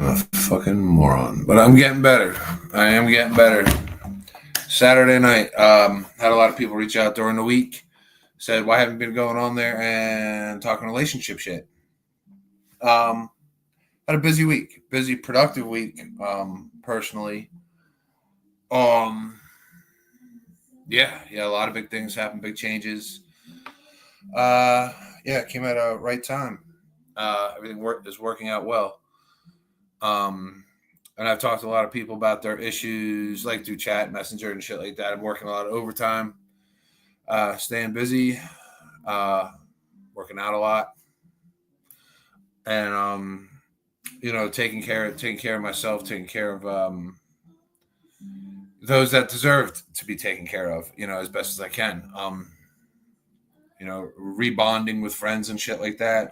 I'm a fucking moron, but I'm getting better. I am getting better. Saturday night, had a lot of people reach out during the week, said why haven't been going on there and talking relationship shit. Um, had a busy week, busy productive week. Personally, um, yeah, a lot of big things happened, big changes. Yeah, it came at a right time. Everything is working out well. Um, and I've talked to a lot of people about their issues, like through chat, messenger, and shit like that. I'm working a lot of overtime, staying busy, uh, working out a lot, and taking care of myself, taking care of those that deserve to be taken care of, as best as I can. Rebonding with friends and shit like that.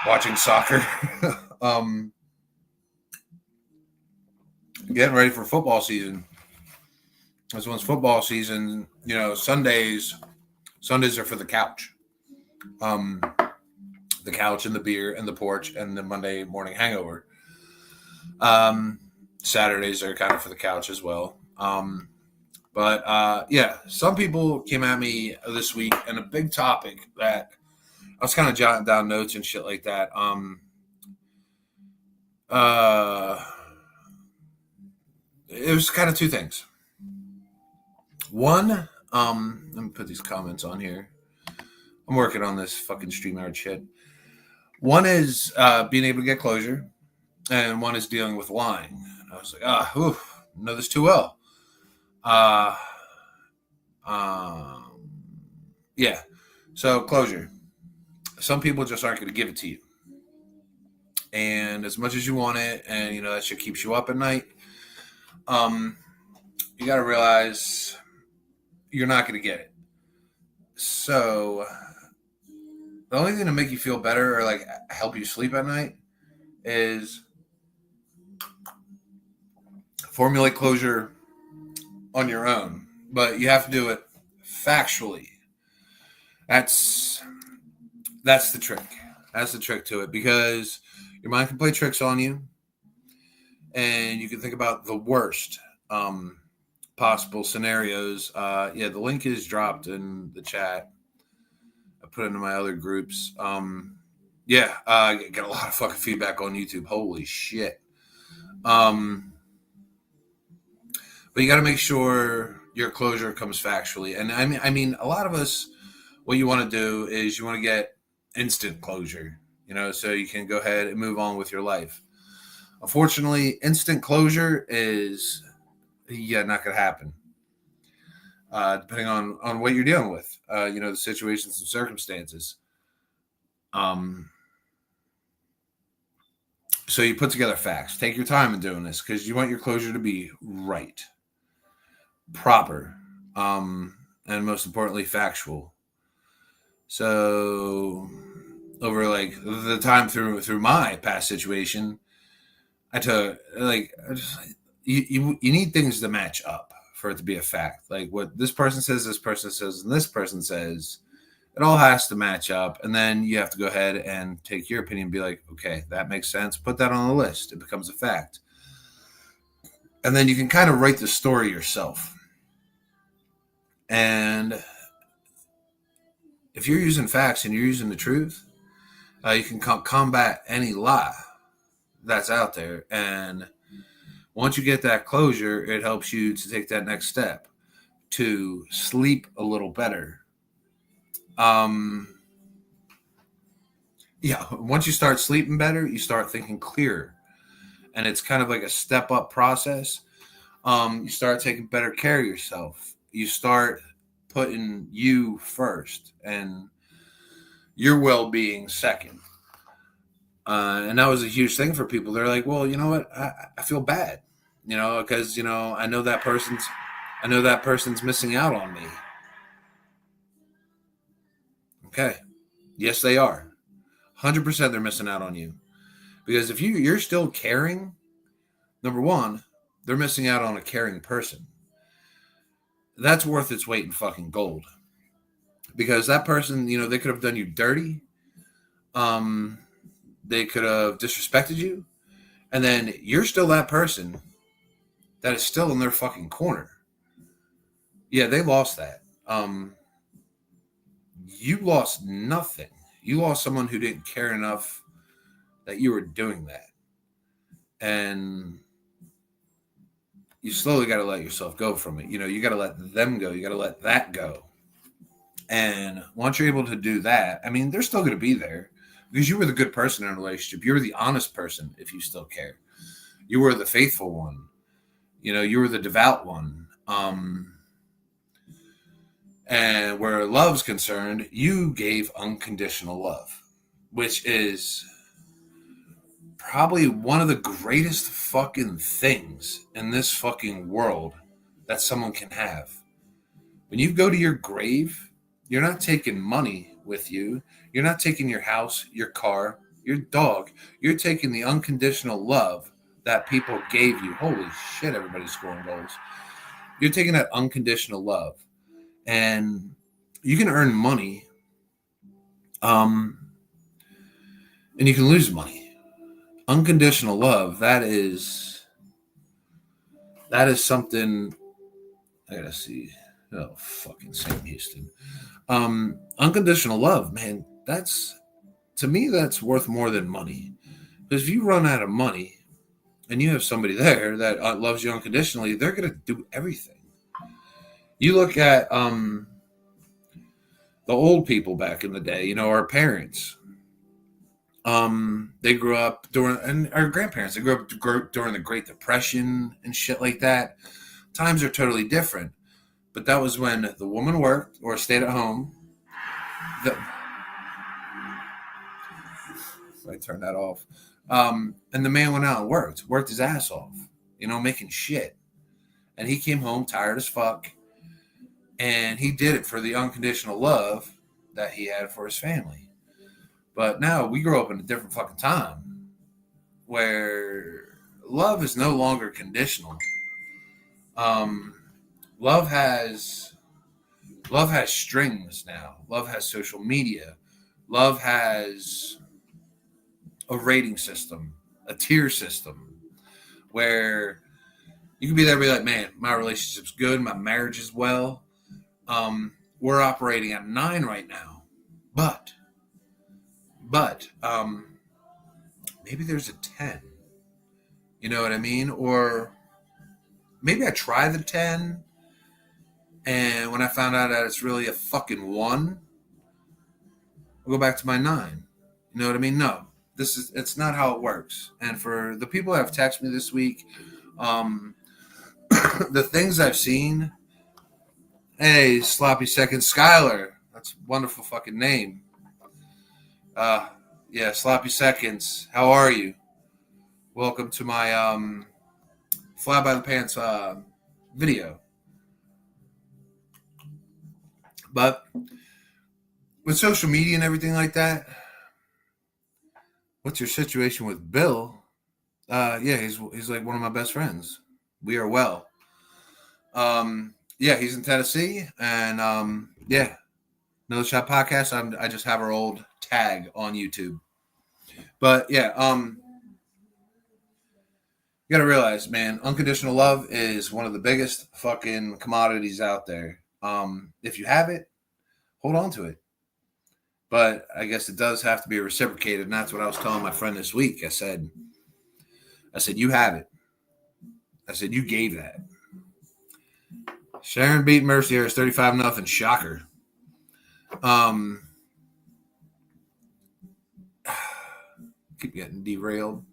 Watching soccer. um, Getting ready for football season. This one's football season. Sundays are for the couch. Um, the couch and the beer and the porch and the Monday morning hangover. Saturdays are kind of for the couch as well. But some people came at me this week, and a big topic that I was kind of jotting down notes and shit like that. It was kind of two things. One, let me put these comments on here. I'm working on this fucking StreamYard shit. One is being able to get closure, and one is dealing with lying. And I was like, know this too well. Uh, yeah. So closure. Some people just aren't going to give it to you, and as much as you want it, and that shit keeps you up at night. You got to realize you're not going to get it. So the only thing to make you feel better or like help you sleep at night is formulate closure on your own, but you have to do it factually. That's the trick. That's the trick to it, because your mind can play tricks on you, and you can think about the worst possible scenarios. The link is dropped in the chat. I put it into my other groups. Get a lot of fucking feedback on YouTube. Holy shit. But you got to make sure your closure comes factually. And I mean, a lot of us, what you want to do is you want to get instant closure, so you can go ahead and move on with your life. Unfortunately, instant closure is, not going to happen. Depending on what you're dealing with, the situations and circumstances. So you put together facts. Take your time in doing this, because you want your closure to be right, proper, and most importantly, factual. So over like the time through my past situation, I took you need things to match up for it to be a fact. Like what this person says, and this person says, it all has to match up. And then you have to go ahead and take your opinion and be like, okay, that makes sense. Put that on the list. It becomes a fact. And then you can kind of write the story yourself. And if you're using facts and you're using the truth, you can combat any lie that's out there. And once you get that closure, it helps you to take that next step to sleep a little better. Once you start sleeping better, you start thinking clearer. And it's kind of like a step up process. You start taking better care of yourself. You start putting you first and your well-being second. And that was a huge thing for people. They're like, well, you know what? I feel bad, because, I know that person's missing out on me. Okay. Yes, they are. 100% they're missing out on you. Because if you're still caring, number one, they're missing out on a caring person. That's worth its weight in fucking gold. Because that person, they could have done you dirty. They could have disrespected you. And then you're still that person that is still in their fucking corner. Yeah, they lost that. You lost nothing. You lost someone who didn't care enough that you were doing that. And you slowly got to let yourself go from it. You got to let them go. You got to let that go. And once you're able to do that, I mean, they're still going to be there because you were the good person in a relationship. You were the honest person if you still care. You were the faithful one. You were the devout one. And where love's concerned, you gave unconditional love, which is probably one of the greatest fucking things in this fucking world that someone can have. When you go to your grave, you're not taking money with you. You're not taking your house, your car, your dog. You're taking the unconditional love that people gave you. Holy shit, everybody's scoring goals. You're taking that unconditional love. And you can earn money. And you can lose money. Unconditional love, that is something. I gotta see. Oh, fucking Sam Houston. Unconditional love, man, to me that's worth more than money. Because if you run out of money and you have somebody there that loves you unconditionally, they're gonna do everything. You look at the old people back in the day, our parents. They grew up and our grandparents, they grew up during the Great Depression and shit like that. Times are totally different. But that was when the woman worked or stayed at home. I turned that off. And the man went out and worked his ass off, making shit. And he came home tired as fuck. And he did it for the unconditional love that he had for his family. But now we grow up in a different fucking time where love is no longer conditional. Love has strings now. Love has social media. Love has a rating system, a tier system, where you can be there and be like, man, my relationship's good, my marriage is well. We're operating at 9 right now, but maybe there's a 10. You know what I mean? Or maybe I try the 10, and when I found out that it's really a fucking 1, I'll go back to my 9. You know what I mean? No, it's not how it works. And for the people that have texted me this week, the things I've seen. Hey, Sloppy Seconds, Skylar. That's a wonderful fucking name. Yeah, Sloppy Seconds. How are you? Welcome to my Fly by the Pants video. But with social media and everything like that, what's your situation with Bill? Yeah, he's like one of my best friends. We are well. Yeah, he's in Tennessee, and yeah, No Shot Podcast. I just have our old tag on YouTube. But yeah, you gotta realize, man, unconditional love is one of the biggest fucking commodities out there. If you have it, hold on to it. But I guess it does have to be reciprocated, and that's what I was telling my friend this week. I said, you have it. I said, you gave that. Sharon beat Mercier 35-0. Shocker. Keep getting derailed.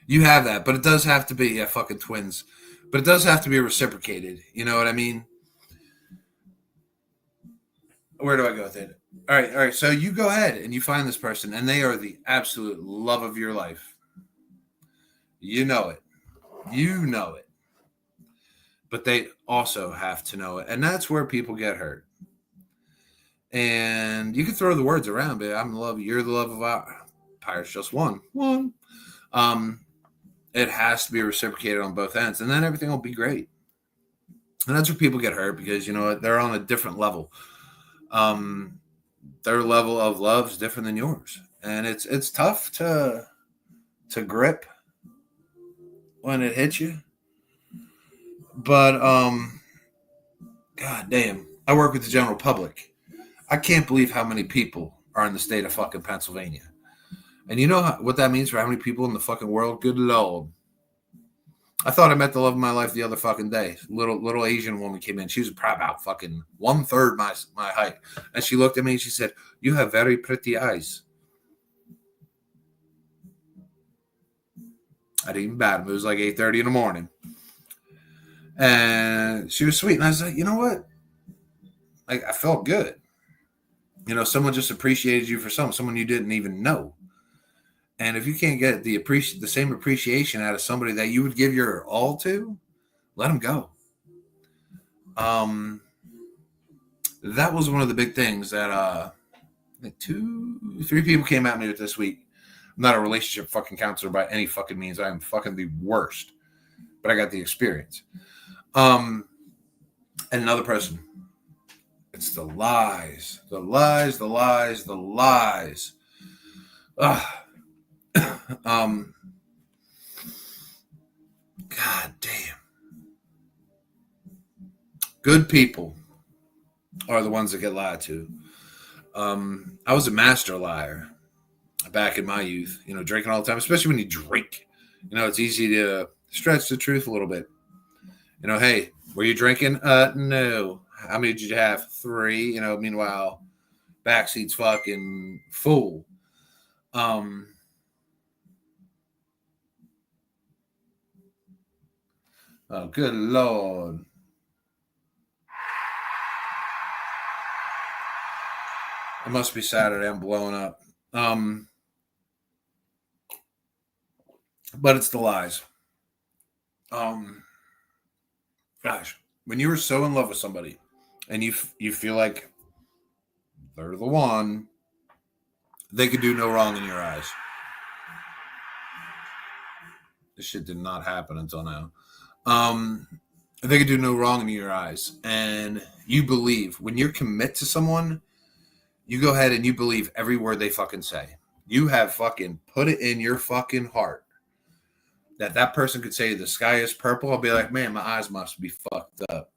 You have that, but it does have to be fucking twins. But it does have to be reciprocated. You know what I mean? Where do I go with it? All right. So you go ahead and you find this person, and they are the absolute love of your life. You know it. But they also have to know it. And that's where people get hurt. And you can throw the words around, but I'm the love. You're the love of our Pirates. Just one. It has to be reciprocated on both ends, and then everything will be great. And that's where people get hurt because they're on a different level. Their level of love is different than yours, and it's tough to grip when it hits you. But god damn, I work with the general public. I can't believe how many people are in the state of fucking Pennsylvania. And you know what that means for how many people in the fucking world? Good Lord. I thought I met the love of my life the other fucking day. Little Asian woman came in. She was probably about fucking 1/3 my height. And she looked at me and she said, "You have very pretty eyes." I didn't even bat him. It was like 8:30 in the morning. And she was sweet. And I was like, you know what? Like, I felt good. You know, someone just appreciated you for someone you didn't even know. And if you can't get the same appreciation out of somebody that you would give your all to, let them go. That was one of the big things that I think 3 people came at me with this week. I'm not a relationship fucking counselor by any fucking means. I am fucking the worst, but I got the experience. And another person. It's the lies, the lies, the lies, the lies. God damn. Good people are the ones that get lied to. I was a master liar back in my youth, you know, drinking all the time, especially when you drink. You know, it's easy to stretch the truth a little bit. You know, hey, were you drinking? No. How many did you have? 3. You know, meanwhile, backseat's fucking full. Oh, good Lord. It must be Saturday. I'm blowing up. But it's the lies. Gosh, when you were so in love with somebody and you feel like they're the one, they could do no wrong in your eyes. This shit did not happen until now. They could do no wrong in your eyes. And you believe when you're commit to someone, you go ahead and you believe every word they fucking say. You have fucking put it in your fucking heart that person could say the sky is purple. I'll be like, man, my eyes must be fucked up.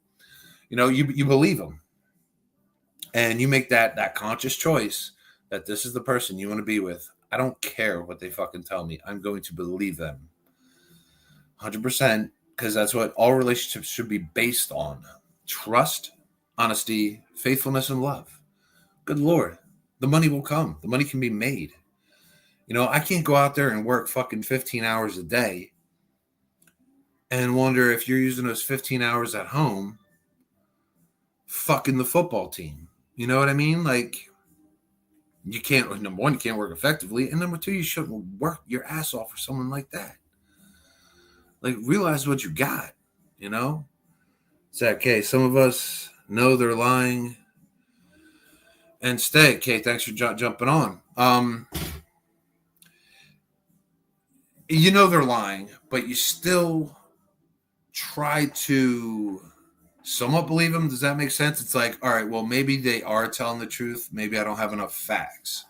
You know, you believe them. And you make that conscious choice that this is the person you want to be with. I don't care what they fucking tell me. I'm going to believe them. 100%, because that's what all relationships should be based on. Trust, honesty, faithfulness, and love. Good Lord. The money will come. The money can be made. You know, I can't go out there and work fucking 15 hours a day and wonder if you're using those 15 hours at home fucking the football team. You know what I mean? Like, you can't, number one, you can't work effectively. And number two, you shouldn't work your ass off for someone like that. Like, realize what you got, you know? It's okay. Some of us know they're lying and stay. Okay, thanks for jumping on. You know they're lying, but you still try to somewhat believe them. Does that make sense? It's like, all right, well, maybe they are telling the truth. Maybe I don't have enough facts.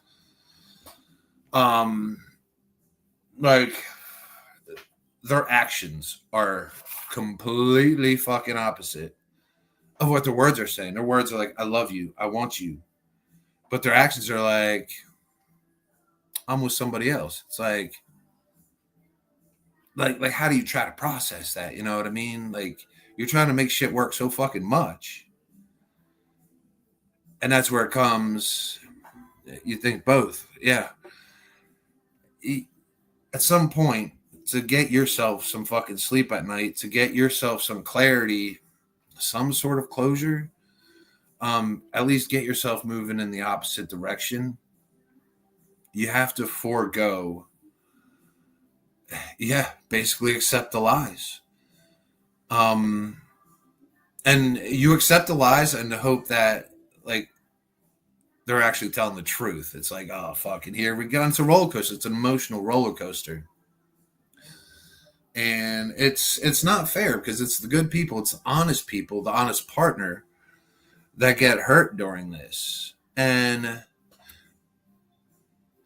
Like, their actions are completely fucking opposite of what their words are saying. Their words are like, I love you, I want you. But their actions are like, I'm with somebody else. It's like how do you try to process that? You know what I mean? Like, you're trying to make shit work so fucking much. And that's where it comes. You think both. Yeah. At some point, to get yourself some fucking sleep at night, to get yourself some clarity, some sort of closure, at least get yourself moving in the opposite direction. You have to forego, basically accept the lies. And you accept the lies and the hope that, like, they're actually telling the truth. It's like, oh, fucking here we go. It's a roller coaster. It's an emotional roller coaster. And it's not fair because it's the good people, it's the honest people, the honest partner that get hurt during this. And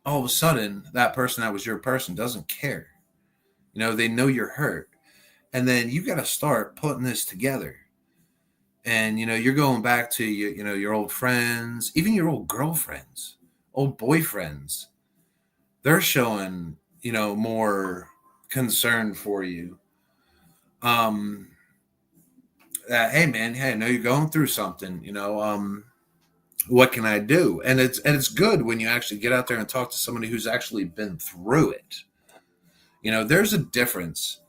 all of a sudden that person that was your person doesn't care. They know you're hurt. And then you got to start putting this together. And you're going back to your old friends, even your old girlfriends, old boyfriends. They're showing more concern for you. That, hey man, hey, I know you're going through something. What can I do? And it's good when you actually get out there and talk to somebody who's actually been through it. There's a difference.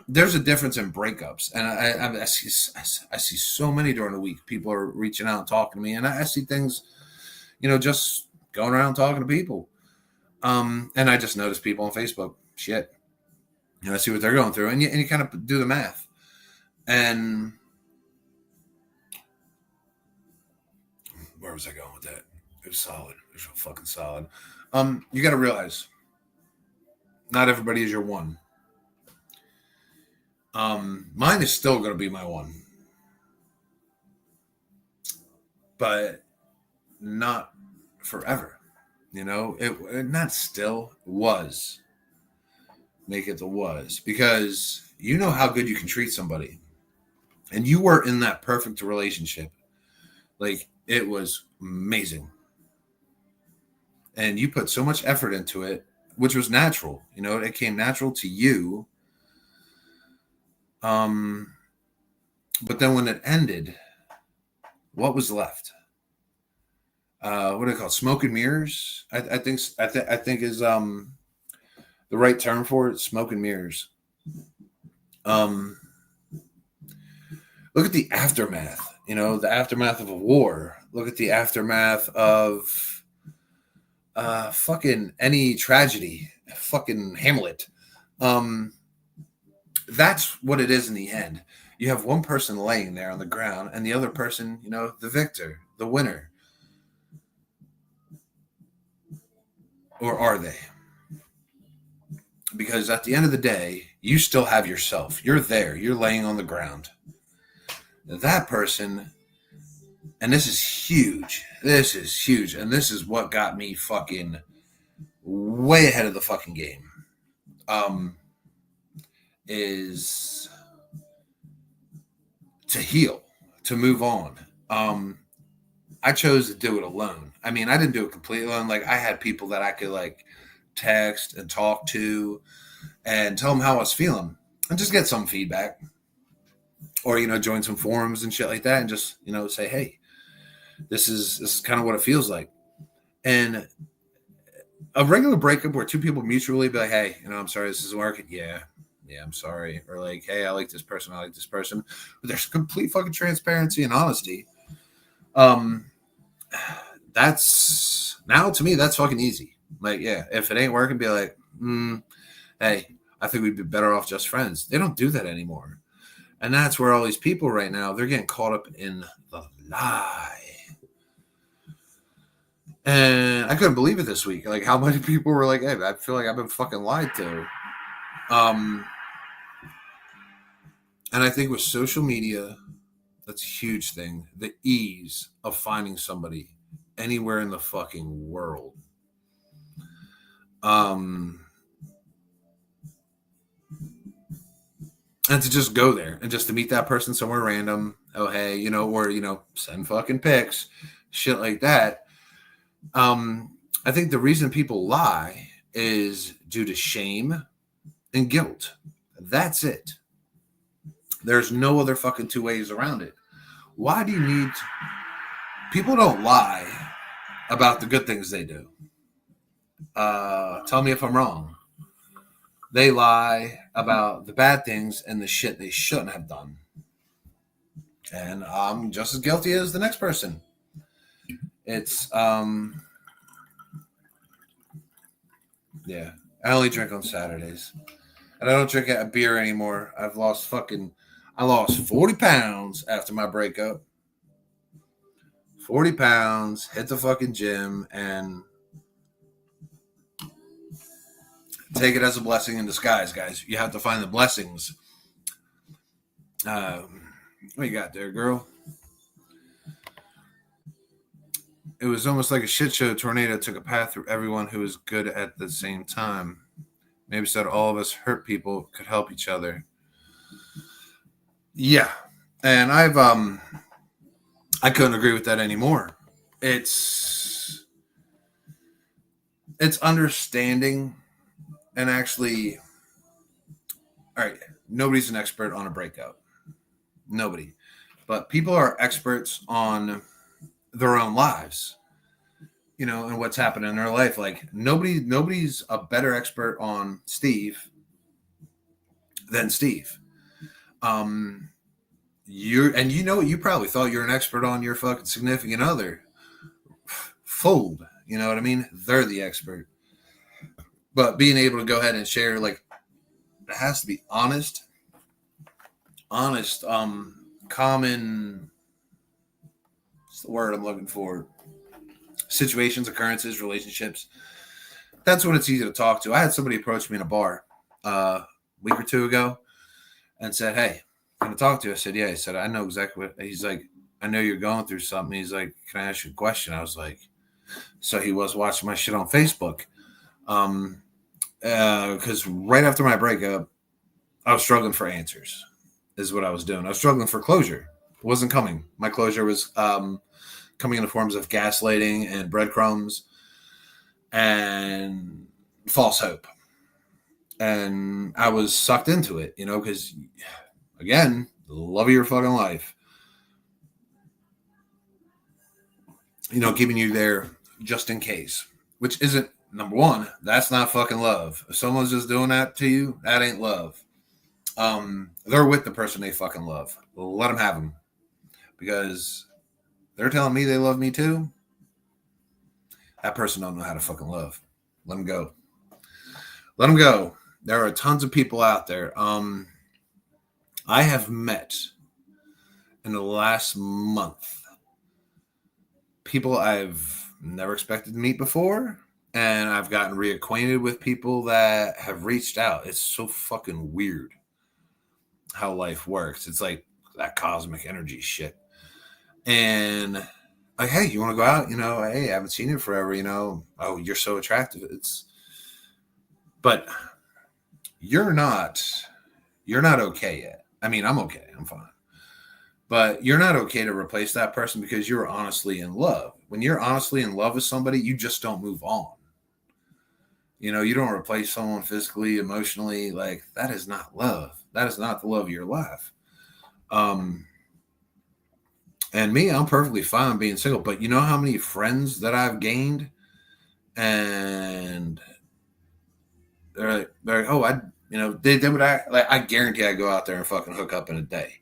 There's a difference in breakups, and I see so many during the week. People are reaching out and talking to me, and I see things, just going around talking to people. And I just notice people on Facebook. Shit, I see what they're going through, and you kind of do the math, and where was I going with that? It was solid. It was fucking solid. You got to realize, not everybody is your one. Mine is still going to be my one, but not forever. It not still was. Make it the was, because you know how good you can treat somebody, and you were in that perfect relationship. Like, it was amazing, and you put so much effort into it, which was natural. It came natural to you. But then when it ended, what was left? What do they call it? Smoke and mirrors? I think is the right term for it. Smoke and mirrors. Look at the aftermath. The aftermath of a war. Look at the aftermath of fucking any tragedy. Fucking Hamlet. That's what it is in the end. You have one person laying there on the ground, and the other person, the victor, the winner. Or are they? Because at the end of the day, you still have yourself. You're there. You're laying on the ground. That person, and this is huge. This is huge. And this is what got me fucking way ahead of the fucking game. Is to heal, to move on. I chose to do it alone. I mean, I didn't do it completely alone. Like, I had people that I could like text and talk to and tell them how I was feeling and just get some feedback, or join some forums and shit like that, and just say, hey, this is kind of what it feels like. And a regular breakup where two people mutually be like, hey, I'm sorry, this isn't working. Yeah, I'm sorry. Or like, hey, I like this person. But there's complete fucking transparency and honesty. That's, now to me, that's fucking easy. Like, yeah, if it ain't working, be like, hey, I think we'd be better off just friends. They don't do that anymore. And that's where all these people right now, they're getting caught up in the lie. And I couldn't believe it this week. Like, how many people were like, hey, I feel like I've been fucking lied to. And I think with social media, that's a huge thing. The ease of finding somebody anywhere in the fucking world. And to just go there and just to meet that person somewhere random. Oh, hey, or, send fucking pics, shit like that. I think the reason people lie is due to shame and guilt. That's it. There's no other fucking two ways around it. Why do you need to... People don't lie about the good things they do. Tell me if I'm wrong. They lie about the bad things and the shit they shouldn't have done. And I'm just as guilty as the next person. It's, yeah. I only drink on Saturdays. And I don't drink a beer anymore. I lost 40 pounds after my breakup. 40 pounds, hit the fucking gym, and take it as a blessing in disguise, guys. You have to find the blessings. What you got there, girl? It was almost like a shit show. Tornado took a path through everyone who was good at the same time. Maybe said all of us hurt people could help each other. Yeah. And I couldn't agree with that anymore. It's understanding and actually, all right, nobody's an expert on a breakup. Nobody. But people are experts on their own lives, and what's happened in their life. Like nobody's a better expert on Steve than Steve. You probably thought you're an expert on your fucking significant other. Fooled, you know what I mean? They're the expert. But being able to go ahead and share, like, it has to be honest, common, what's the word I'm looking for? Situations, occurrences, relationships. That's when it's easy to talk to. I had somebody approach me in a bar a week or two ago and said, "Hey, can I talk to you?" I said, "Yeah." He said, "I know exactly what." He's like, "I know you're going through something." He's like, "Can I ask you a question?" I was like, so he was watching my shit on Facebook. Because right after my breakup, I was struggling for answers, is what I was doing. I was struggling for closure. It wasn't coming. My closure was coming in the forms of gaslighting and breadcrumbs and false hope. And I was sucked into it, because, again, the love of your fucking life, keeping you there just in case, which isn't, number one, that's not fucking love. If someone's just doing that to you, that ain't love. They're with the person they fucking love. Let them have them, because they're telling me they love me too. That person don't know how to fucking love. Let them go. Let them go. There are tons of people out there. I have met in the last month people I've never expected to meet before, and I've gotten reacquainted with people that have reached out. It's so fucking weird how life works. It's like that cosmic energy shit. And like, hey, you want to go out? Hey, I haven't seen you forever. Oh, you're so attractive. But you're not okay yet. I mean, I'm okay. I'm fine. But you're not okay to replace that person because you're honestly in love. When you're honestly in love with somebody, you just don't move on. You don't replace someone physically, emotionally. Like, that is not love. That is not the love of your life. And me, I'm perfectly fine being single. But you know how many friends that I've gained? And they're like, oh, they would I guarantee I go out there and fucking hook up in a day.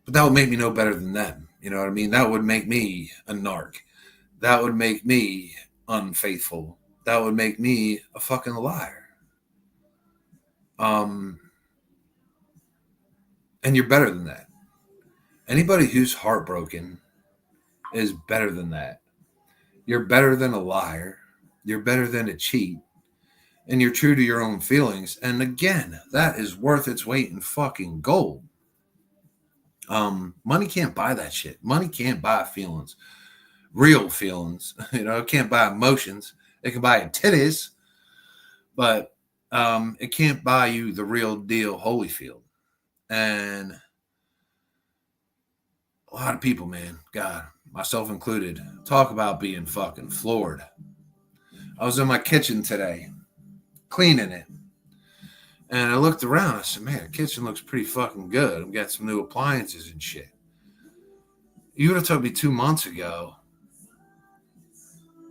But that would make me no better than them. You know what I mean? That would make me a narc. That would make me unfaithful. That would make me a fucking liar. And you're better than that. Anybody who's heartbroken is better than that. You're better than a liar. You're better than a cheat. And you're true to your own feelings. And again, that is worth its weight in fucking gold. Money can't buy that shit. Money can't buy feelings. Real feelings. It can't buy emotions. It can buy titties. But it can't buy you the real deal Holyfield. And a lot of people, man, God, myself included, talk about being fucking floored. I was in my kitchen today, cleaning it. And I looked around. I said, man, the kitchen looks pretty fucking good. I've got some new appliances and shit. You would have told me 2 months ago,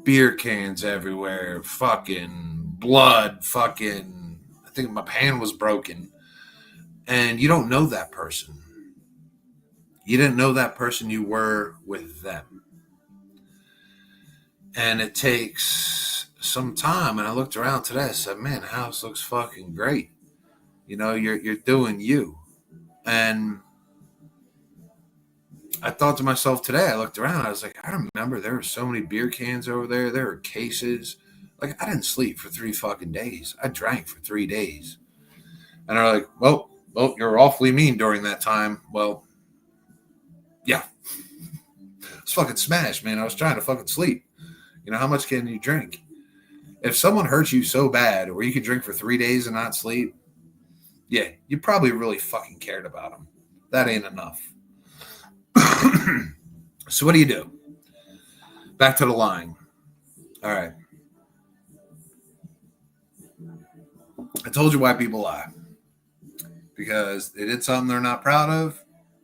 beer cans everywhere, fucking blood, fucking, I think my pan was broken. And you don't know that person. You didn't know that person, you were with them. And it takes some time. And I looked around today. I said, man, the house looks fucking great. You're doing you. And I thought to myself today, I looked around, I was like, I remember there were so many beer cans over there. There were cases. Like, I didn't sleep for 3 fucking days. I drank for 3 days. And they're like, well, you're awfully mean during that time. Well, yeah. was fucking smashed, man. I was trying to fucking sleep. You know, how much can you drink? If someone hurts you so bad where you could drink for 3 days and not sleep, yeah, you probably really fucking cared about them. That ain't enough. So what do you do? Back to the lying. All right. I told you why people lie. Because they did something they're not proud of,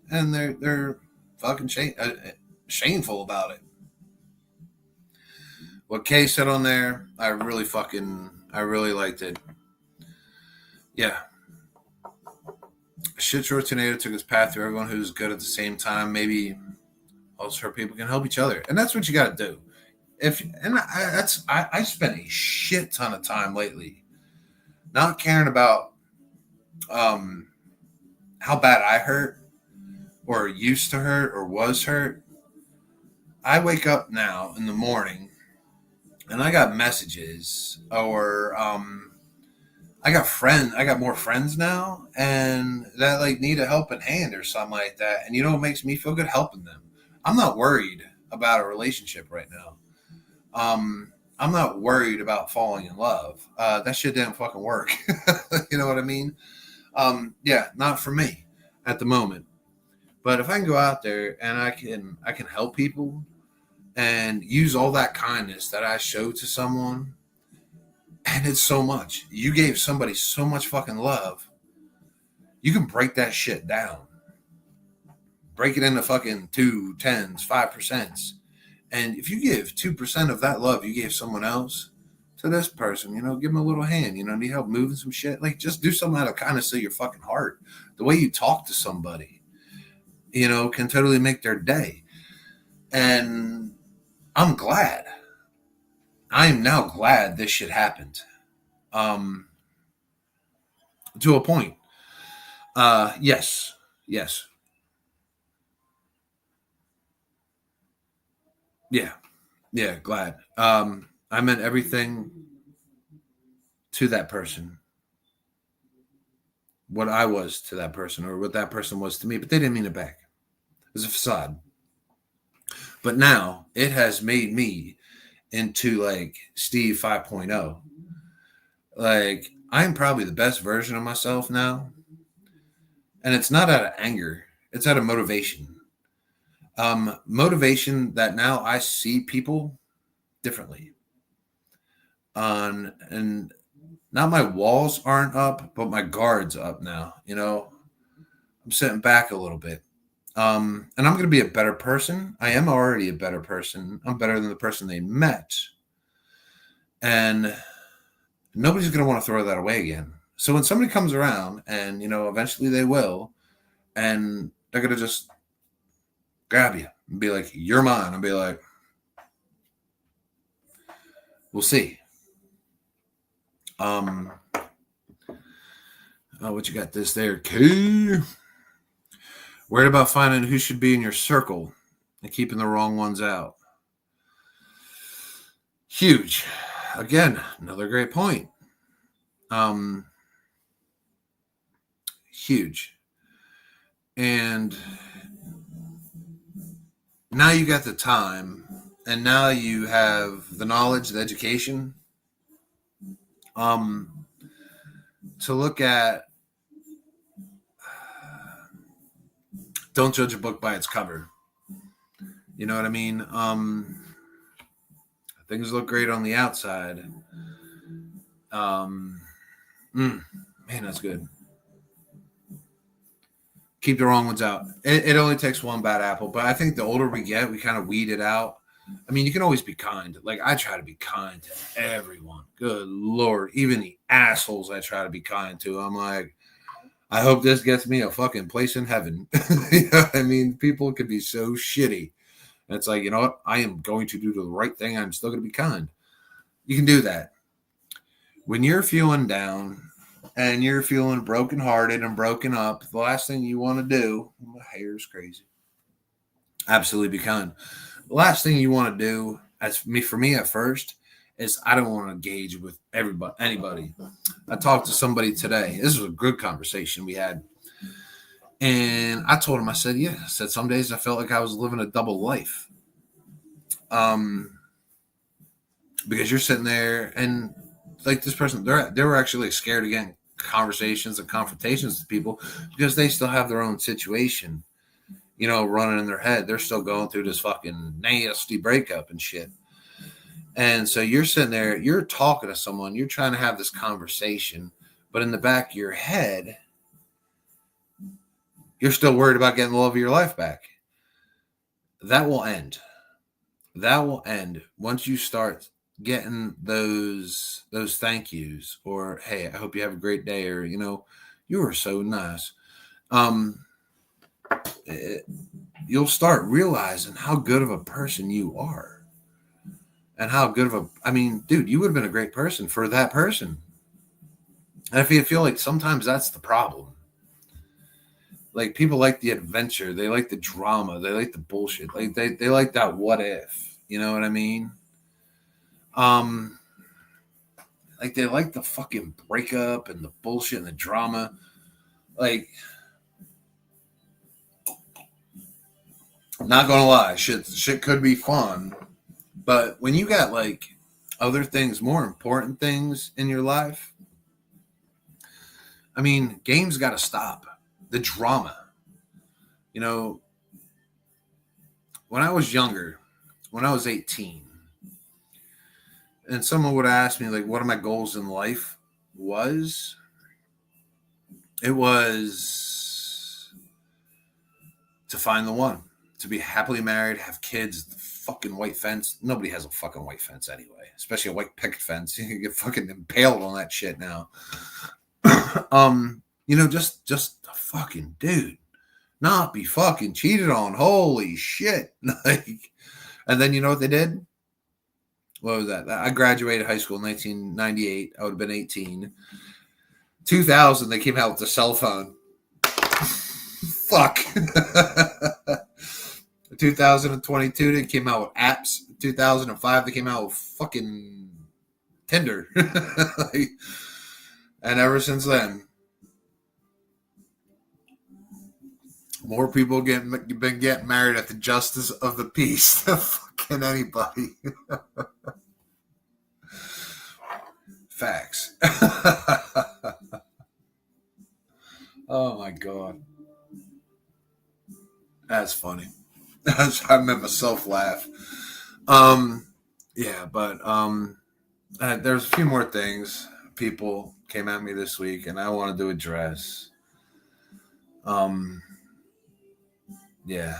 and they're fucking shameful about it. What Kay said on there, I really liked it. Yeah. A shit short tornado took its path through everyone who's good at the same time. Maybe also hurt people can help each other, and that's what you got to do. I spent a shit ton of time lately not caring about how bad I hurt or used to hurt or was hurt. I wake up now in the morning and I got messages or I got more friends now and that like need a helping hand or something like that. And you know what makes me feel good? Helping them. I'm not worried about a relationship right now. I'm not worried about falling in love. That shit didn't fucking work. You know what I mean? Yeah, not for me at the moment. But if I can go out there and I can help people and use all that kindness that I show to someone, and it's so much. You gave somebody so much fucking love. You can break that shit down. Break it into fucking 2, 10s, 5%. And if you give 2% of that love you gave someone else to this person, you know, give them a little hand, you know, need help moving some shit. Like, just do something out of kindness of your fucking heart. The way you talk to somebody, you know, can totally make their day. And I'm glad. I am now glad this shit happened. To a point. Yes. Yeah, glad. I meant everything to that person. What I was to that person or what that person was to me, but they didn't mean it back. It was a facade. But now it has made me into like Steve 5.0. Like, I'm probably the best version of myself now. And it's not out of anger, it's out of motivation. Motivation that now I see people differently. And now my walls aren't up, but my guard's up now. You know, I'm sitting back a little bit. And I'm going to be a better person. I am already a better person. I'm better than the person they met. And nobody's going to want to throw that away again. So when somebody comes around, and, you know, eventually they will, and they're going to just grab you and be like, you're mine. And be like, we'll see. What you got this there, Key? Worried about finding who should be in your circle and keeping the wrong ones out. Huge. Again, another great point. Huge. And now you got the time, and now you have the knowledge, the education, to look at. Don't judge a book by its cover. You know what I mean? Things look great on the outside. Man, that's good. Keep the wrong ones out. It only takes one bad apple, but I think the older we get, we kind of weed it out. I mean, you can always be kind. Like, I try to be kind to everyone. Good Lord. Even the assholes I try to be kind to. I'm like, I hope this gets me a fucking place in heaven. You know what I mean? People can be so shitty. And it's like, you know what? I am going to do the right thing. I'm still going to be kind. You can do that. When you're feeling down and you're feeling brokenhearted and broken up, the last thing you want to do, my hair's crazy. Absolutely be kind. The last thing you want to do, for me at first, is I don't want to engage with anybody. I talked to somebody today. This was a good conversation we had. And I told him, I said, some days I felt like I was living a double life. Because you're sitting there and like this person, they were actually like scared of getting conversations and confrontations with people because they still have their own situation, running in their head. They're still going through this fucking nasty breakup and shit. And so you're sitting there, you're talking to someone, you're trying to have this conversation, but in the back of your head, you're still worried about getting the love of your life back. That will end. That will end once you start getting those thank yous, or hey, I hope you have a great day, or you were so nice. You'll start realizing how good of a person you are. And how good of dude, you would have been a great person for that person. And if you feel like sometimes that's the problem. Like people like the adventure, they like the drama, they like the bullshit. Like they like that what if, you know what I mean? Like they like the fucking breakup and the bullshit and the drama. Like, not gonna lie, shit could be fun. But when you got like other things, more important things in your life, games got to stop. The drama. When I was younger, when I was 18, and someone would ask me like what are my goals in life it was to find the one, to be happily married, have kids, the fucking white fence. Nobody has a fucking white fence anyway, especially a white picket fence. You can get fucking impaled on that shit now. Just a fucking dude, not be fucking cheated on. Holy shit. Like, and then you know what they did? What was that? I graduated high school in 1998. I would have been 18. 2000, they came out with the cell phone. Fuck. 2022, they came out with apps. 2005, they came out with fucking Tinder. And ever since then, more people been getting married at the justice of the peace than fucking anybody. Facts. Oh my god. That's funny. I made myself laugh. Yeah, but there's a few more things people came at me this week and I wanted to address. Yeah.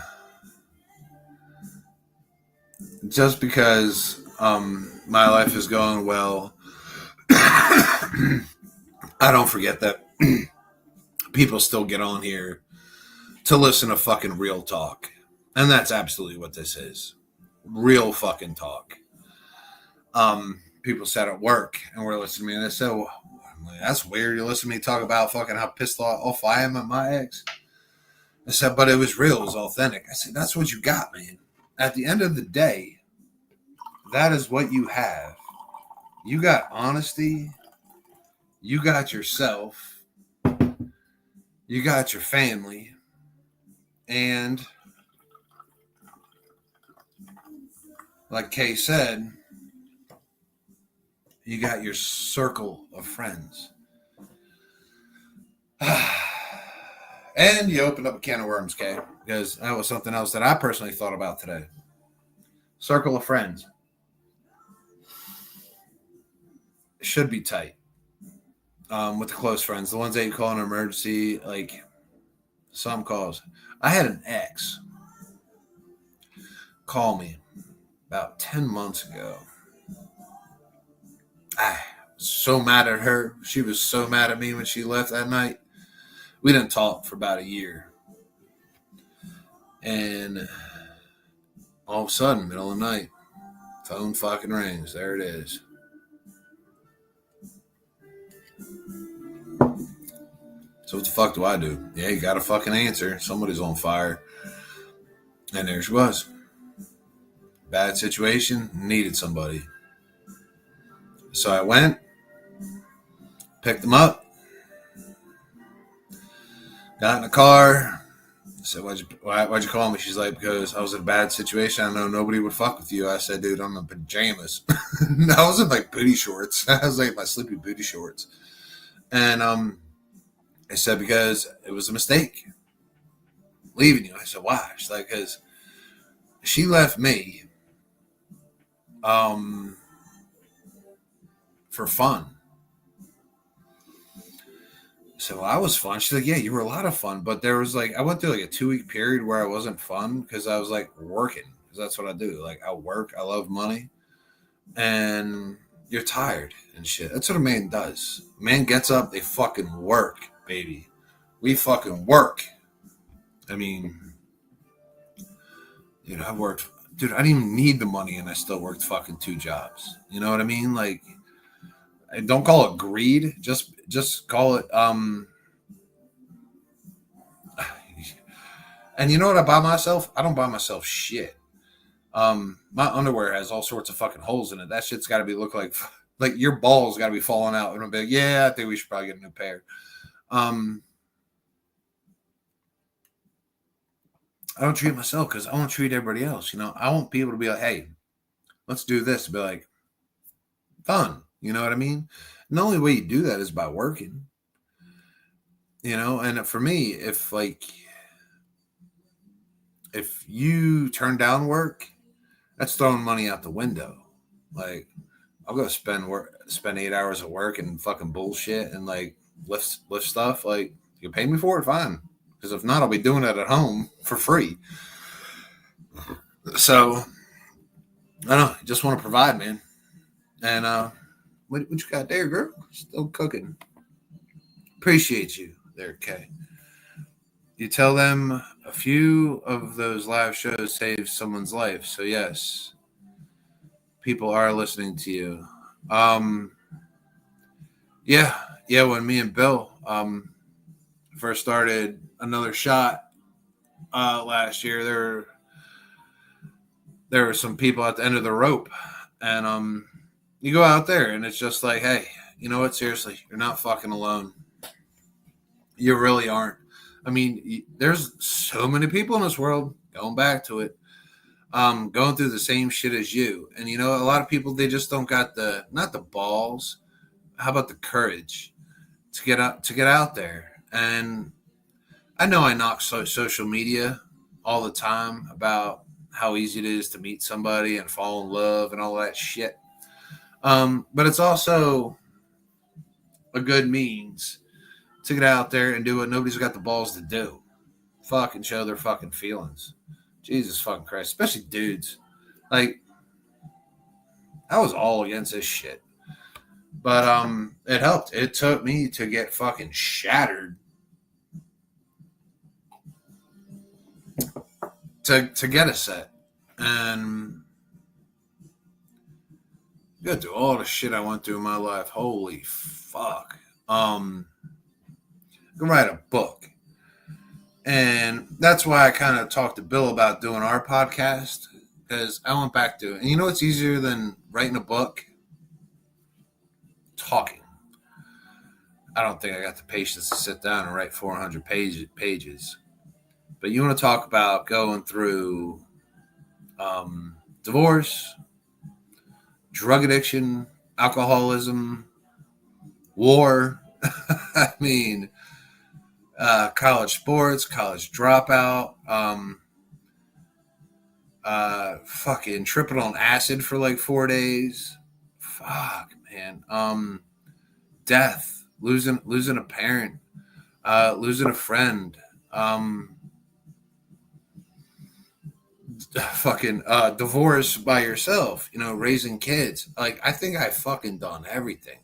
Just because my life is going well, I don't forget that people still get on here to listen to fucking real talk. And that's absolutely what this is. Real fucking talk. People sat at work and were listening to me and they said, well, that's weird. You listen to me talk about fucking how pissed off I am at my ex. I said, but it was real. It was authentic. I said, that's what you got, man. At the end of the day, that is what you have. You got honesty. You got yourself. You got your family. And like Kay said, you got your circle of friends. And you opened up a can of worms, Kay, because that was something else that I personally thought about today. Circle of friends. Should be tight. With the close friends, the ones that you call an emergency, like some calls. I had an ex call me about 10 months ago. I was so mad at her. She was so mad at me when she left that night. We didn't talk for about a year. And all of a sudden, middle of the night, phone fucking rings. There it is. So what the fuck do I do? Yeah, you got to fucking answer. Somebody's on fire. And there she was. Bad situation, needed somebody. So I went, picked them up, got in the car, So why'd you call me? She's like, because I was in a bad situation. I know nobody would fuck with you. I said, dude, I'm in pajamas. I was in like booty shorts. I was like my sleepy booty shorts. And I said, because it was a mistake leaving you. I said, why? She's like, because she left me for fun. So I was fun. She's like, yeah, you were a lot of fun. But there was like, I went through like a 2-week period where I wasn't fun because I was like working. Because that's what I do. Like I work. I love money. And you're tired and shit. That's what a man does. A man gets up. They fucking work, baby. We fucking work. I mean, dude, I worked. Dude, I didn't even need the money and I still worked fucking 2 jobs. You know what I mean? Like, don't call it greed. Just call it and you know what I buy myself? I don't buy myself shit. My underwear has all sorts of fucking holes in it. That shit's got to be look like your balls got to be falling out. And I'm like, yeah, I think we should probably get a new pair. I don't treat myself because I want to treat everybody else. You know, I want people to be like, hey, let's do this. To be like, fun. You know what I mean? And the only way you do that is by working. You know, and for me, if you turn down work, that's throwing money out the window. Like, I'll go spend 8 hours at work and fucking bullshit and like lift stuff. Like, you pay me for it, fine. Because if not, I'll be doing it at home for free. So I don't know. Just want to provide, man. And what you got there, girl? Still cooking. Appreciate you there, Kay. You tell them a few of those live shows save someone's life. So yes, people are listening to you. Yeah. When me and Bill first started Another Shot last year, there were some people at the end of the rope, and you go out there and it's just like, hey, you know what? Seriously, you're not fucking alone. You really aren't. I mean, there's so many people in this world, going back to it, going through the same shit as you. And, you know, a lot of people, they just don't got not the balls. How about the courage to get out there? And I know I knock social media all the time about how easy it is to meet somebody and fall in love and all that shit. But it's also a good means to get out there and do what nobody's got the balls to do. Fucking show their fucking feelings. Jesus fucking Christ. Especially dudes. Like, I was all against this shit. But it helped. It took me to get fucking shattered to get a set. And go through all the shit I went through in my life. Holy fuck. I can write a book. And that's why I kind of talked to Bill about doing our podcast, because I went back to it. And you know what's easier than writing a book? Talking. I don't think I got the patience to sit down and write 400 pages. But you want to talk about going through divorce, drug addiction, alcoholism, war. I mean, college sports, college dropout, fucking tripping on acid for like 4 days. Fuck, man. Death, losing a parent, losing a friend, fucking divorce by yourself, you know, raising kids. Like, I think I fucking done everything.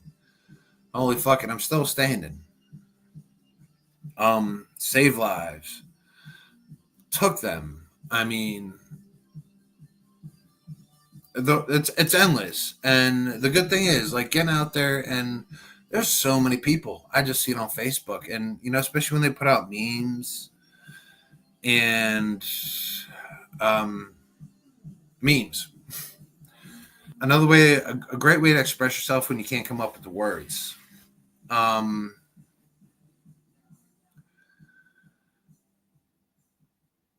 Holy fucking, I'm still standing. Save lives. Took them. I mean, it's endless. And the good thing is, like, getting out there, and there's so many people. I just see it on Facebook, and you know, especially when they put out memes and memes. Another way, a great way to express yourself when you can't come up with the words.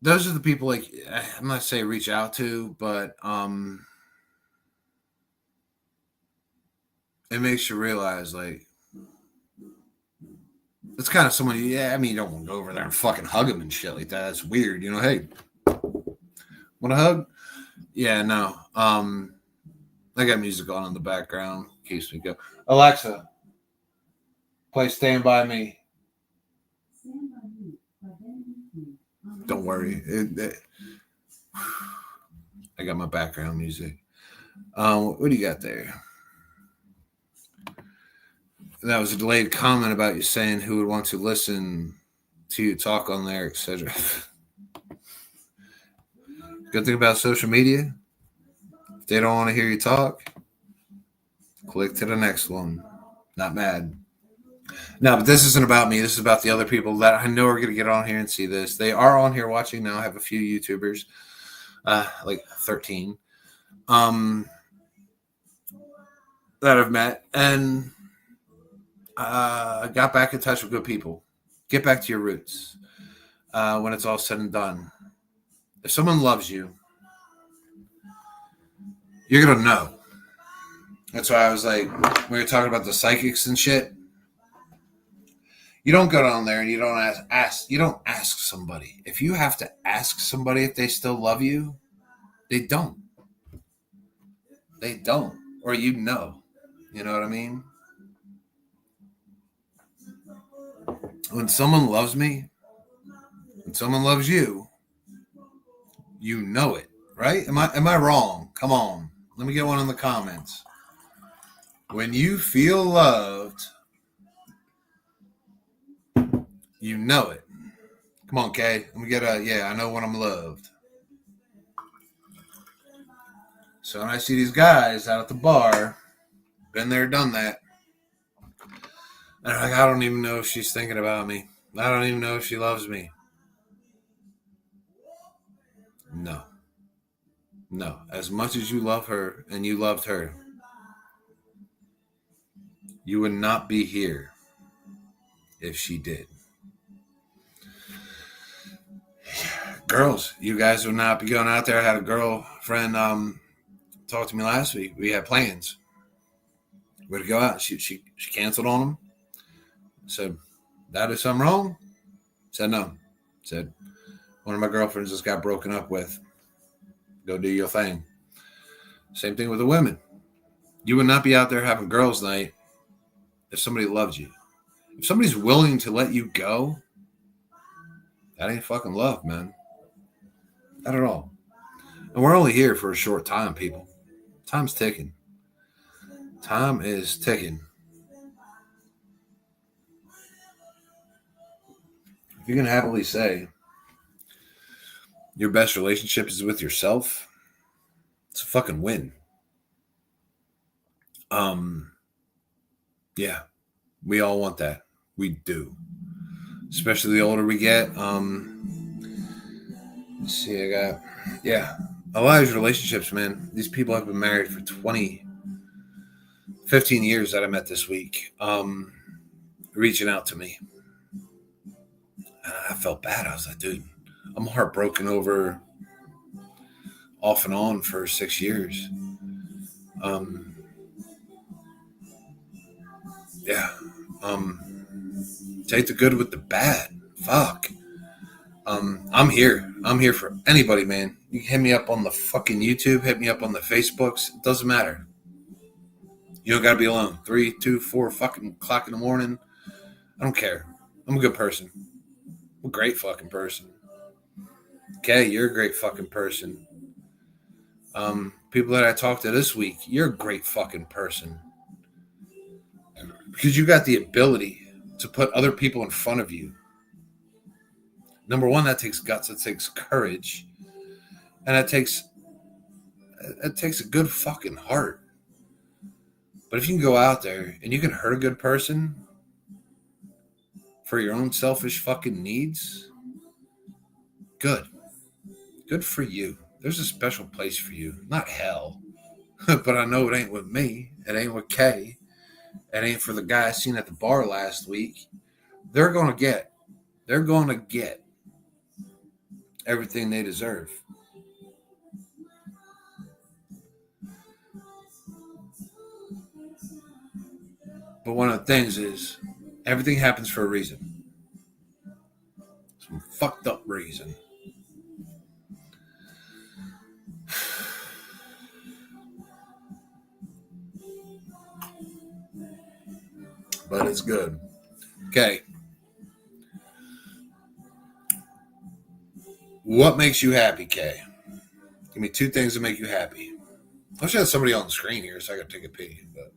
those are the people, like, I'm not saying reach out to, but it makes you realize, like, it's kind of someone, yeah, I mean, you don't want to go over there and fucking hug them and shit like that. That's weird, you know. Hey, want a hug? Yeah, no. I got music on in the background. Keeps me go. Alexa, play Stand By Me. Don't worry. I got my background music. What do you got there? That was a delayed comment about you saying who would want to listen to you talk on there, etc. Good thing about social media, if they don't want to hear you talk, click to the next one. Not mad. No, but this isn't about me. This is about the other people that I know are going to get on here and see this. They are on here watching now. I have a few YouTubers, like 13, that I've met, and got back in touch with good people. Get back to your roots when it's all said and done. If someone loves you, you're going to know. That's why I was like, we were talking about the psychics and shit. You don't go down there and you don't ask. You don't ask somebody. If you have to ask somebody if they still love you, they don't. They don't. Or you know. You know what I mean? When someone loves me, when someone loves you, you know it, right? Am I wrong? Come on. Let me get one in the comments. When you feel loved, you know it. Come on, Kay. Let me get I know when I'm loved. So when I see these guys out at the bar, been there, done that, and they're like, I don't even know if she's thinking about me. I don't even know if she loves me. No. No. As much as you love her and you loved her, you would not be here if she did. Girls, you guys would not be going out there. I had a girlfriend talk to me last week. We had plans. We're to go out. She canceled on them. Said, that is something wrong? Said no. Said, one of my girlfriends just got broken up with. Go do your thing. Same thing with the women. You would not be out there having girls' night if somebody loved you. If somebody's willing to let you go, that ain't fucking love, man. Not at all. And we're only here for a short time, people. Time's ticking. Time is ticking. If you can happily say your best relationship is with yourself, it's a fucking win. Yeah, we all want that. We do. Especially the older we get. Let's see, a lot of these relationships, man. These people have been married for 15 years that I met this week. Reaching out to me. And I felt bad. I was like, dude, I'm heartbroken over off and on for 6 years. Take the good with the bad. Fuck. I'm here. I'm here for anybody, man. You can hit me up on the fucking YouTube, hit me up on the Facebooks. It doesn't matter. You don't gotta be alone. 3, 2, 4 fucking o'clock in the morning. I don't care. I'm a good person. I'm a great fucking person. Okay, you're a great fucking person. People that I talked to this week, you're a great fucking person. Because you got the ability to put other people in front of you. Number one, that takes guts. It takes courage. And it takes a good fucking heart. But if you can go out there and you can hurt a good person for your own selfish fucking needs, good. Good for you. There's a special place for you. Not hell. But I know it ain't with me. It ain't with Kay. It ain't for the guy I seen at the bar last week. They're going to get. everything they deserve. But one of the things is everything happens for a reason. Some fucked up reason. But it's good. Okay. What makes you happy, Kay? Give me 2 things that make you happy. I should have somebody on the screen here so I can take a pee. But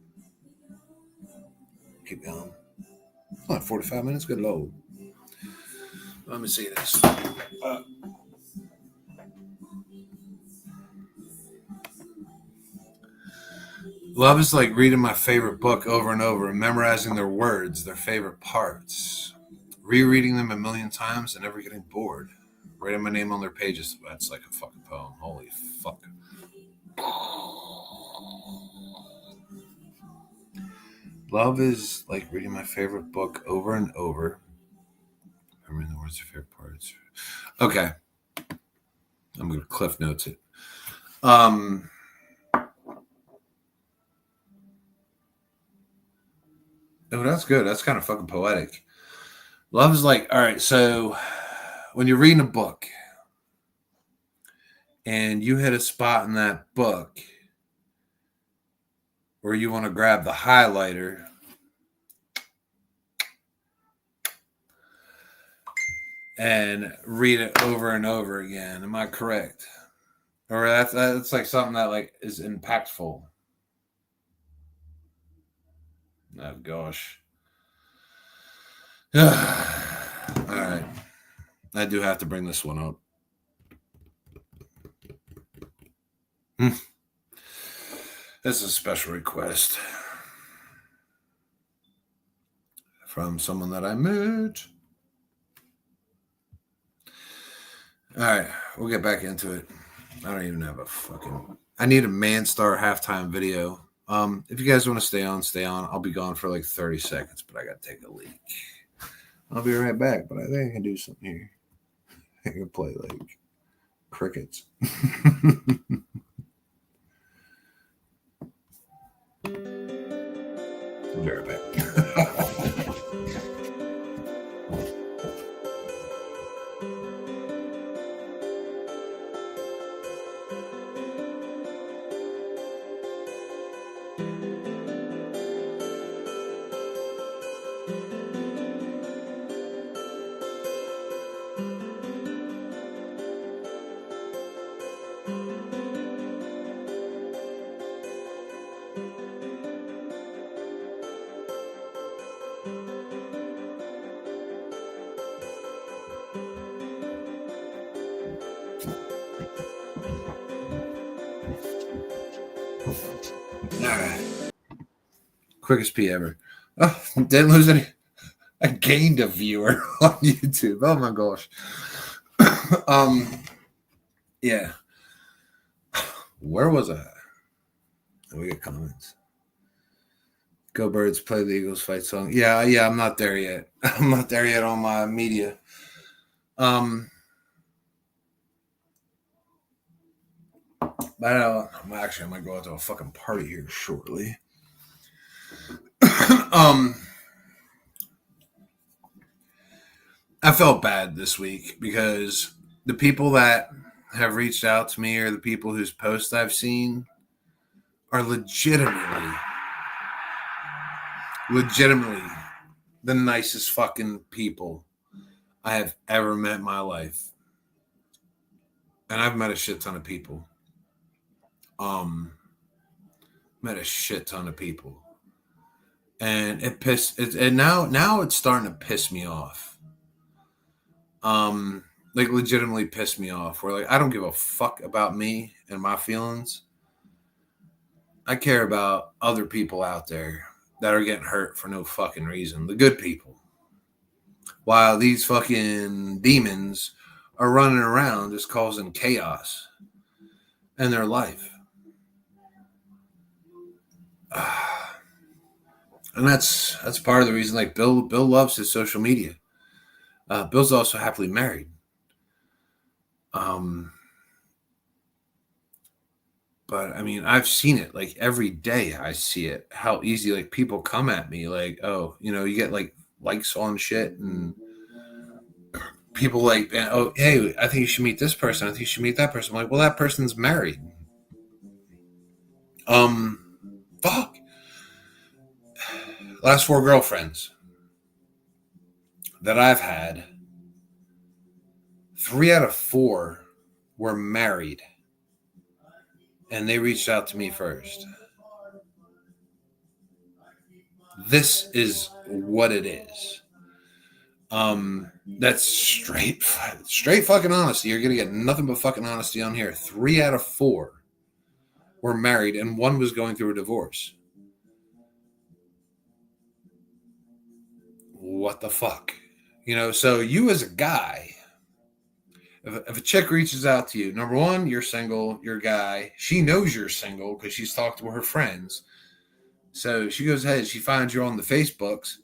keep going. Oh, 45 minutes? Good Lord. Let me see this. Love is like reading my favorite book over and over and memorizing their words, their favorite parts, rereading them a million times and never getting bored. Writing my name on their pages. That's like a fucking poem. Holy fuck. Love is like reading my favorite book over and over. Remembering the words, their favorite parts. Okay. I'm going to cliff notes it. Oh, that's good. That's kind of fucking poetic. Love is like, all right, so when you're reading a book and you hit a spot in that book where you want to grab the highlighter and read it over and over again. Am I correct? Or that's like something that like is impactful. Oh gosh. All right. I do have to bring this one up. This is a special request from someone that I met. All right, we'll get back into it. I don't even have a fucking... I need a Manstar halftime video. If you guys want to stay on, stay on. I'll be gone for like 30 seconds, but I got to take a leak. I'll be right back, but I think I can do something here. I can play like crickets. I'll be right back. All right. Quickest pee ever. Oh, didn't lose any. I gained a viewer on YouTube. Oh my gosh. Yeah. Where was I? We get comments. Go Birds, play the Eagles fight song. Yeah, I'm not there yet. I'm not there yet on my media. But I might go out to a fucking party here shortly. I felt bad this week because the people that have reached out to me or the people whose posts I've seen are legitimately the nicest fucking people I have ever met in my life. And I've met a shit ton of people. Met a shit ton of people. And now it's starting to piss me off. Like legitimately piss me off. Where like I don't give a fuck about me and my feelings. I care about other people out there that are getting hurt for no fucking reason. The good people. While these fucking demons are running around just causing chaos in their life. And that's part of the reason like Bill loves his social media. Bill's also happily married. But I mean, I've seen it like every day. I see it. How easy like people come at me like, oh, you get like likes on shit and people like, oh, hey, I think you should meet this person. I think you should meet that person. I'm like, well, that person's married. Um, Fuck. Last 4 girlfriends that I've had, 3 out of 4 were married, and they reached out to me first. This is what it is. That's straight fucking honesty. You're gonna get nothing but fucking honesty on here. 3 out of 4 were married, and 1 was going through a divorce. What the fuck? So you as a guy, if a chick reaches out to you, number 1, you're single, you're a guy. She knows you're single because she's talked to her friends. So she goes ahead, she finds you on the Facebooks,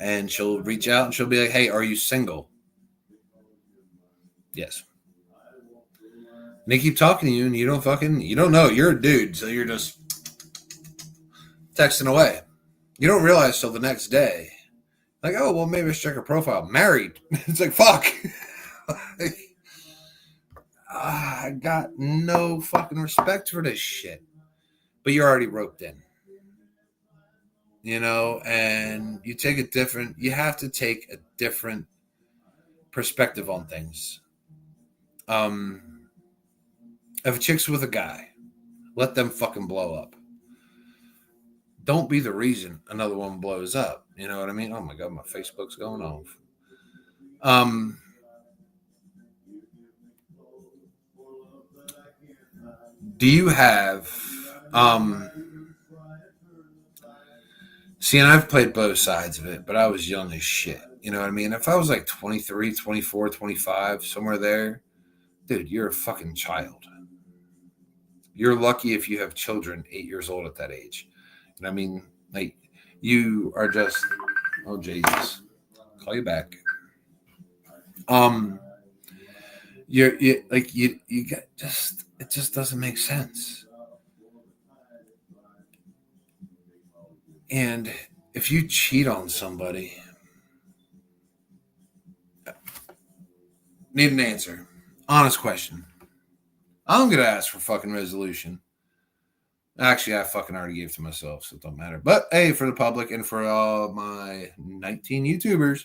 and she'll reach out and she'll be like, hey, are you single? Yes. And they keep talking to you and you don't know. You're a dude, so you're just texting away. You don't realize till the next day. Like, oh, well, maybe I should check her profile. Married. It's like, fuck. I got no fucking respect for this shit. But you're already roped in. And you have to take a different perspective on things. If a chick's with a guy, let them fucking blow up. Don't be the reason another one blows up. You know what I mean? Oh my God, my Facebook's going off. Do you have see, and I've played both sides of it, but I was young as shit. You know what I mean? If I was like 23, 24, 25, somewhere there, dude, you're a fucking child. You're lucky if you have children 8 years old at that age. And I mean, like, you are just, oh Jesus, call you back. You got it just doesn't make sense. And if you cheat on somebody, need an answer. Honest question. I'm gonna ask for fucking resolution. Actually, I fucking already gave it to myself, so it don't matter. But hey, for the public and for all my 19 YouTubers,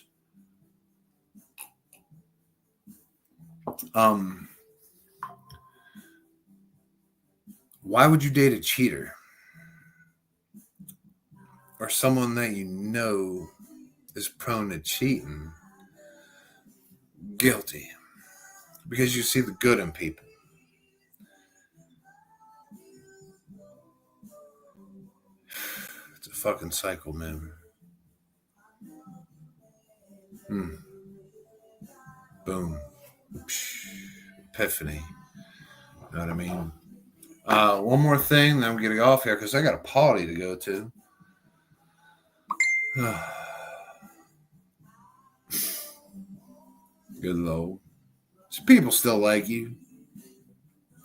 why would you date a cheater or someone that you know is prone to cheating? Guilty, because you see the good in people. It's a fucking cycle, man. Boom. Epiphany. You know what I mean? One more thing, then I'm getting off here because I got a party to go to. Good Lord. So people still like you.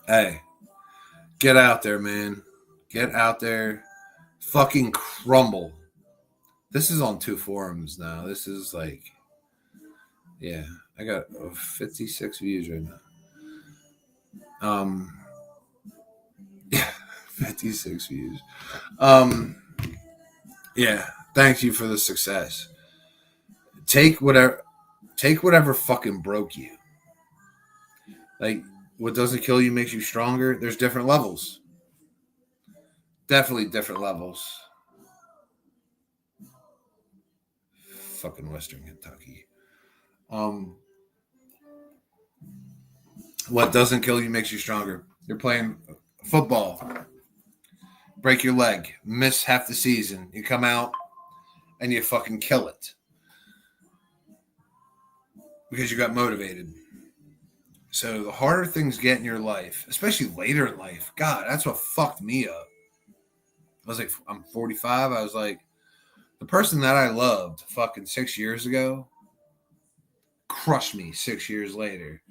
Hey, get out there, man. Get out there. Fucking crumble. This is on 2 forums now. This is like, yeah, I got 56 views right now. Yeah, 56 views. Yeah, thank you for the success. Take whatever fucking broke you. Like, what doesn't kill you makes you stronger. There's different levels. Definitely different levels. Fucking Western Kentucky. What doesn't kill you makes you stronger. You're playing football. Break your leg. Miss half the season. You come out and you fucking kill it. Because you got motivated. So the harder things get in your life, especially later in life, God, that's what fucked me up. I was like, I'm 45. I was like, the person that I loved fucking 6 years ago crushed me 6 years later.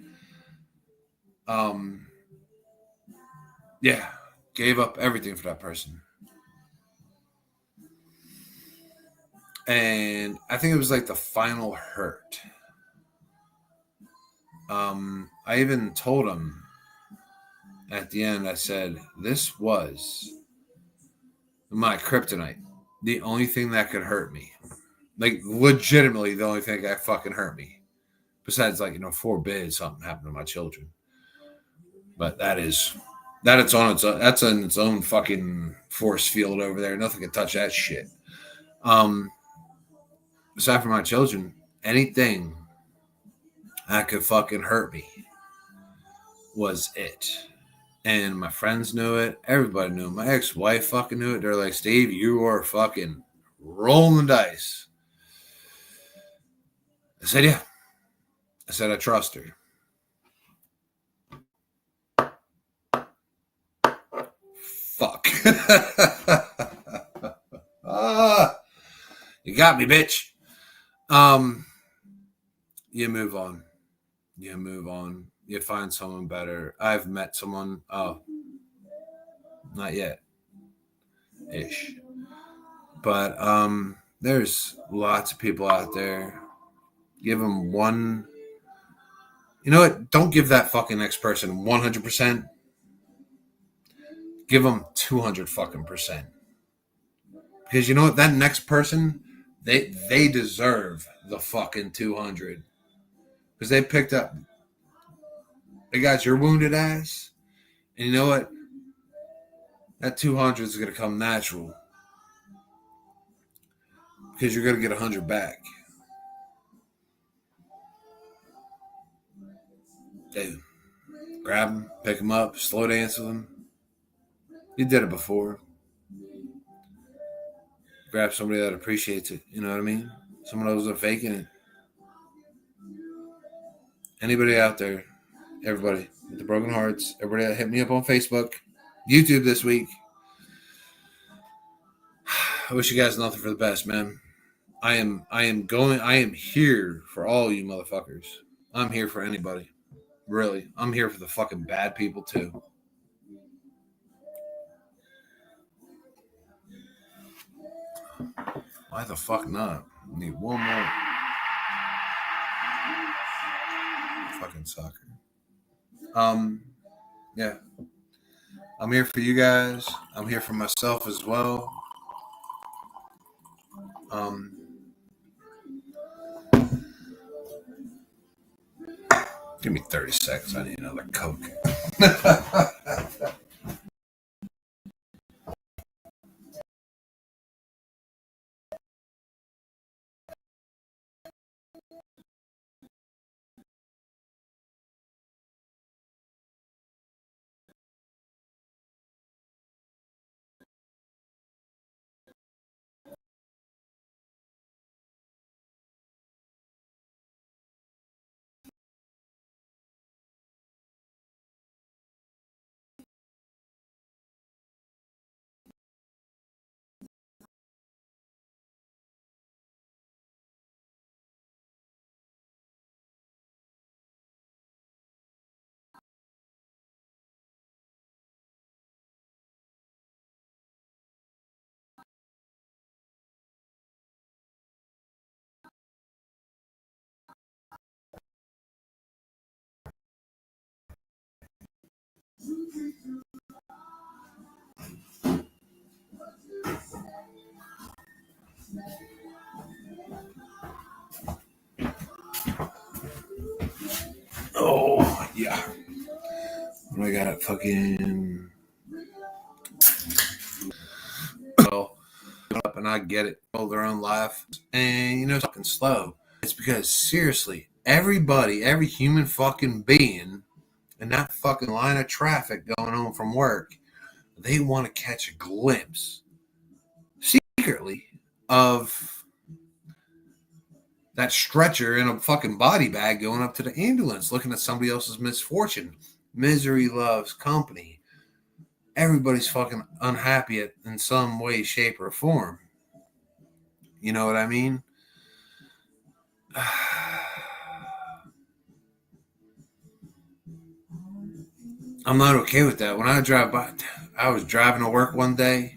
Yeah, gave up everything for that person. And I think it was like the final hurt. I even told him at the end, I said, this was my kryptonite. The only thing that could hurt me. Like, legitimately, the only thing that fucking hurt me. Besides, like, forbid something happened to my children. But it's on its own, that's in its own fucking force field over there. Nothing can touch that shit. Aside from my children, anything that could fucking hurt me was it. And my friends knew it. Everybody knew it. My ex-wife fucking knew it. They're like, Steve, you are fucking rolling the dice. I said, yeah. I said, I trust her. Fuck. You got me, bitch. You move on. You move on. You find someone better. I've met someone. Oh, not yet. Ish. But there's lots of people out there. Give them one. You know what? Don't give that fucking next person 100%. Give them 200 fucking percent. Because you know what? That next person, they deserve the fucking 200. Because they picked up. They got your wounded ass. And you know what? That 200 is going to come natural. Because you're going to get 100 back. Dude, grab them, pick them up, slow dance with them. You did it before. Grab somebody that appreciates it. You know what I mean? Someone that wasn't faking it. Anybody out there, everybody with the broken hearts, everybody that hit me up on Facebook, YouTube this week. I wish you guys nothing for the best, man. I am here for all you motherfuckers. I'm here for anybody. Really. I'm here for the fucking bad people too. Why the fuck not? I need one more. Fucking soccer. Yeah. I'm here for you guys. I'm here for myself as well. Give me 30 seconds. I need another Coke. Oh, yeah. I got it fucking. Well, up and I get it. All their own life. And, it's fucking slow. It's because, seriously, everybody, every human fucking being in that fucking line of traffic going home from work, they want to catch a glimpse, secretly, of that stretcher in a fucking body bag going up to the ambulance, looking at somebody else's misfortune. Misery loves company. Everybody's fucking unhappy in some way, shape, or form. You know what I mean? I'm not okay with that. When I drive by, I was driving to work one day,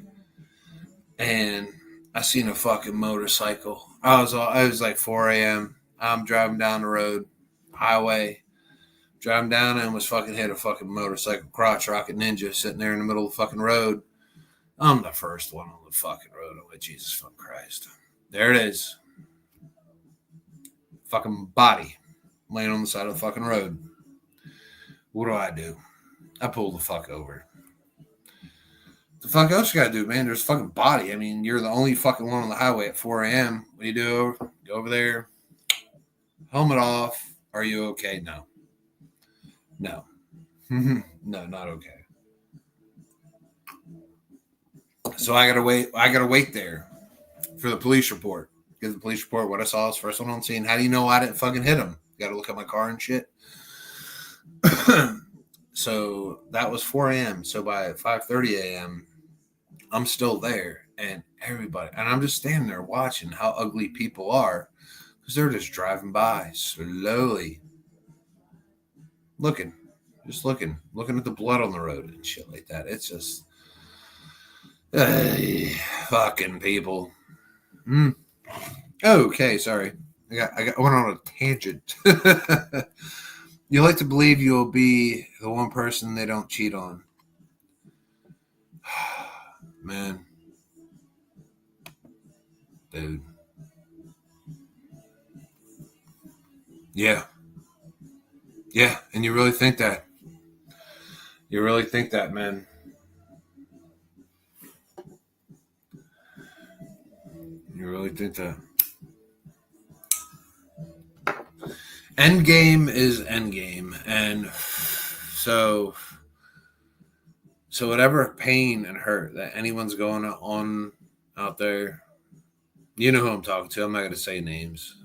and I seen a fucking motorcycle. It was like 4 a.m. I'm driving down the road, highway, driving down and was fucking hit a fucking motorcycle crotch rocket ninja sitting there in the middle of the fucking road. I'm the first one on the fucking road. I'm like, Jesus fucking Christ. There it is. Fucking body laying on the side of the fucking road. What do? I pull the fuck over. The fuck else you gotta do, man? There's a fucking body. I mean, you're the only fucking one on the highway at 4 a.m. What do you do? Go over there, helmet off. Are you okay? No. No. No, not okay. So I gotta wait. I gotta wait there for the police report. Give the police report what I saw is first one on scene. How do you know I didn't fucking hit him? Gotta look at my car and shit. So that was 4 a.m. So by 5:30 a.m., I'm still there, and everybody, and I'm just standing there watching how ugly people are because they're just driving by slowly, looking, just looking at the blood on the road and shit like that. It's just, fucking people. Okay, sorry, I went on a tangent. You like to believe you'll be the one person they don't cheat on. Man. Dude. Yeah. Yeah, and you really think that. You really think that, man. You really think that. Endgame is endgame. And so whatever pain and hurt that anyone's going on out there, you know who I'm talking to. I'm not going to say names.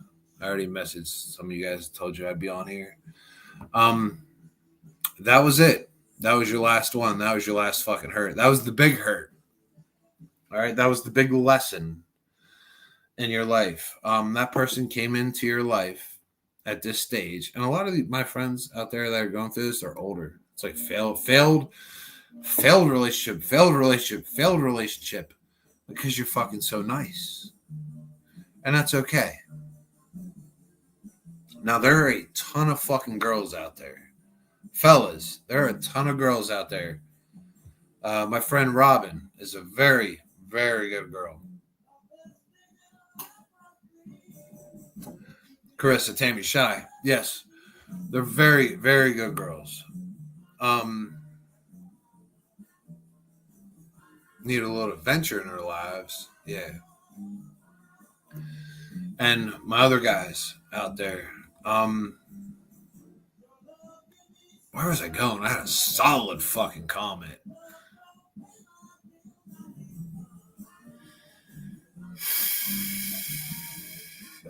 I already messaged some of you guys, told you I'd be on here. That was it. That was your last one. That was your last fucking hurt. That was the big hurt. All right. That was the big lesson in your life. That person came into your life at this stage. And a lot of my friends out there that are going through this are older. It's like failed relationship because you're fucking so nice. And that's okay. Now, there are a ton of fucking girls out there. Fellas, there are a ton of girls out there. My friend Robin is a very, very good girl. Carissa, Tammy, Shy. Yes. They're very, very good girls. Need a little adventure in their lives. Yeah. And my other guys out there. Where was I going? I had a solid fucking comment.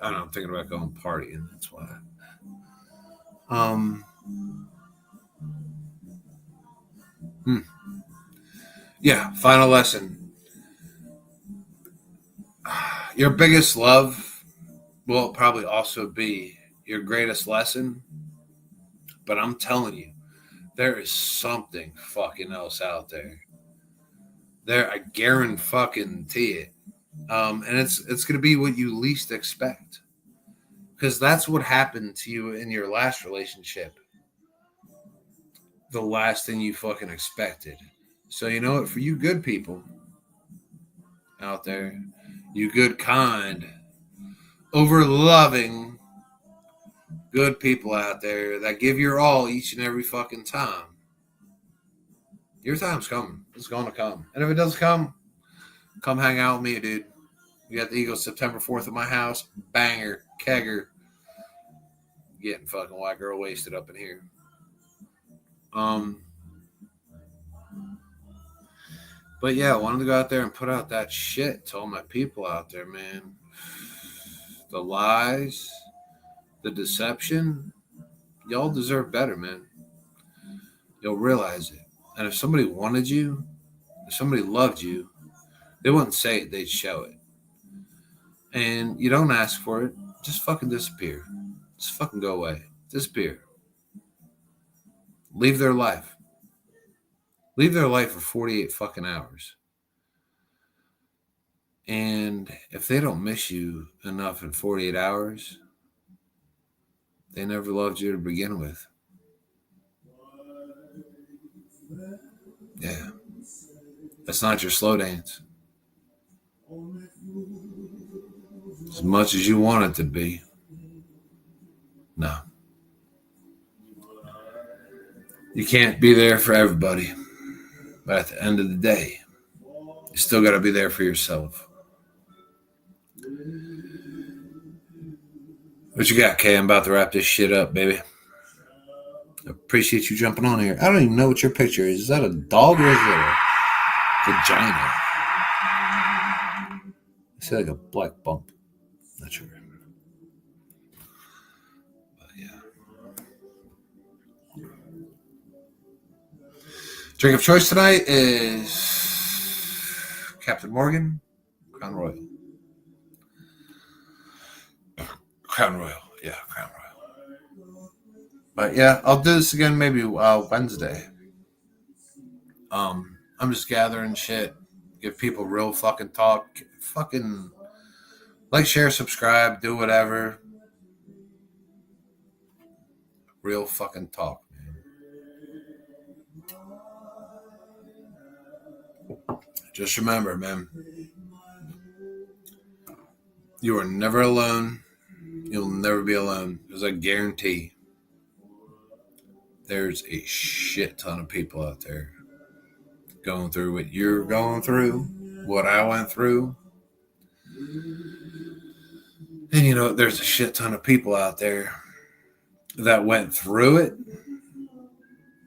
I don't know, I'm thinking about going partying. That's why. Yeah, final lesson. Your biggest love will probably also be your greatest lesson. But I'm telling you, there is something fucking else out there. I guarantee it. And it's gonna be what you least expect. Because that's what happened to you in your last relationship. The last thing you fucking expected. So you know what? For you good people out there, you good, kind, over loving, good people out there that give your all each and every fucking time. Your time's coming. It's going to come. And if it doesn't come hang out with me, dude. We got the Eagles September 4th at my house. Banger. Kegger. Getting fucking white girl wasted up in here. But yeah, I wanted to go out there and put out that shit to all my people out there, man. The lies, the deception, y'all deserve better, man. You'll realize it. And if somebody wanted you, if somebody loved you, they wouldn't say it, they'd show it. And you don't ask for it, just fucking disappear. Just fucking go away. Disappear. Leave their life. leave their life for 48 fucking hours. And if they don't miss you enough in 48 hours, they never loved you to begin with. Yeah. That's not your slow dance. As much as you want it to be. No. You can't be there for everybody. But at the end of the day, you still got to be there for yourself. What you got, Kay? I'm about to wrap this shit up, baby. I appreciate you jumping on here. I don't even know what your picture is. Is that a dog or is it a vagina? I see like a black bump. Not sure. But yeah. Drink of choice tonight is Captain Morgan, Crown Royal. Crown Royal. Yeah, Crown Royal. But yeah, I'll do this again maybe Wednesday. I'm just gathering shit. Give people real fucking talk. Fucking like, share, subscribe, do whatever. Real fucking talk, man. Just remember, man. You are never alone. You'll never be alone. Because I guarantee there's a shit ton of people out there going through what you're going through, what I went through. And you know, there's a shit ton of people out there that went through it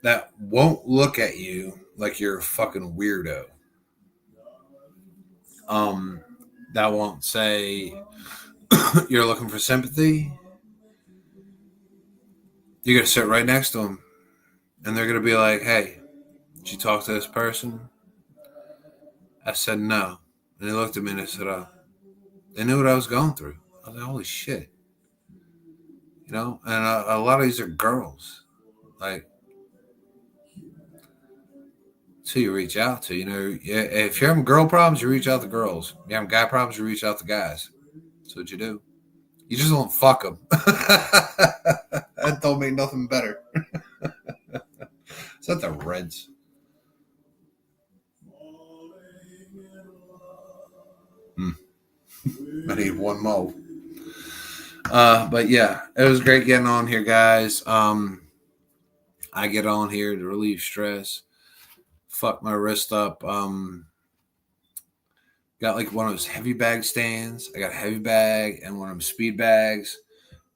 that won't look at you like you're a fucking weirdo. That won't say you're looking for sympathy. You're going to sit right next to them and they're going to be like, hey, did you talk to this person? I said no. And they looked at me and they said, they knew what I was going through. I was like, holy shit. You know, and a lot of these are girls. Like, it's who you reach out to. You know, if you're having girl problems, you reach out to girls. If you're having guy problems, you reach out to guys. That's what you do. You just don't fuck them. That don't make nothing better. Is that the Reds? I need one more. But yeah, it was great getting on here, guys. I get on here to relieve stress. Fuck my wrist up. Got like one of those heavy bag stands. I got a heavy bag and one of them speed bags.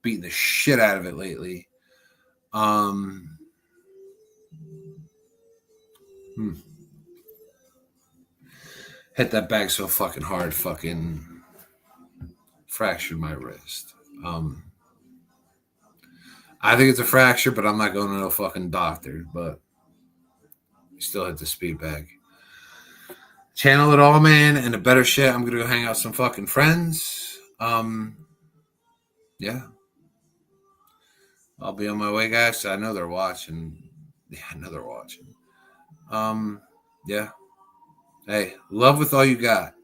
Beating the shit out of it lately. Hit that bag so fucking hard, fucking fractured my wrist. I think it's a fracture, but I'm not going to no fucking doctor. But still hit the speed bag. Channel it all, man, and a better shit. I'm gonna go hang out with some fucking friends. Yeah. I'll be on my way, guys. I know they're watching. Yeah, I know they're watching. Yeah. Hey, love with all you got.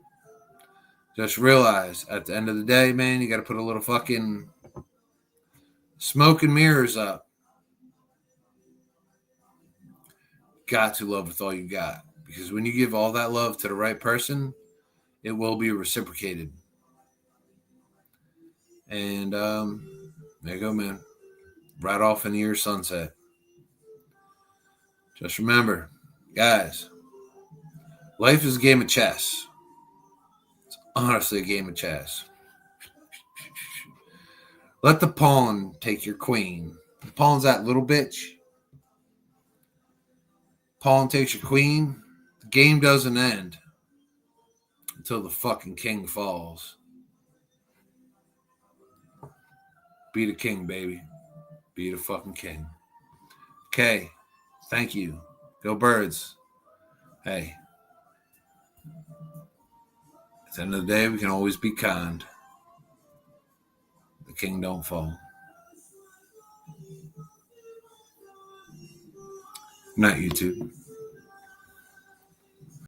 Just realize at the end of the day, man, you got to put a little fucking smoke and mirrors up. Got to love with all you got. Because when you give all that love to the right person, it will be reciprocated. And there you go, man. Right off into your sunset. Just remember, guys, life is a game of chess. It's honestly a game of chess. Let the pawn take your queen. The pawn's that little bitch. Pawn takes your queen. The game doesn't end until the fucking king falls. Be the king, baby. Be the fucking king. Okay. Thank you. Go Birds. Hey. At the end of the day, we can always be kind. The king don't fall. Not YouTube.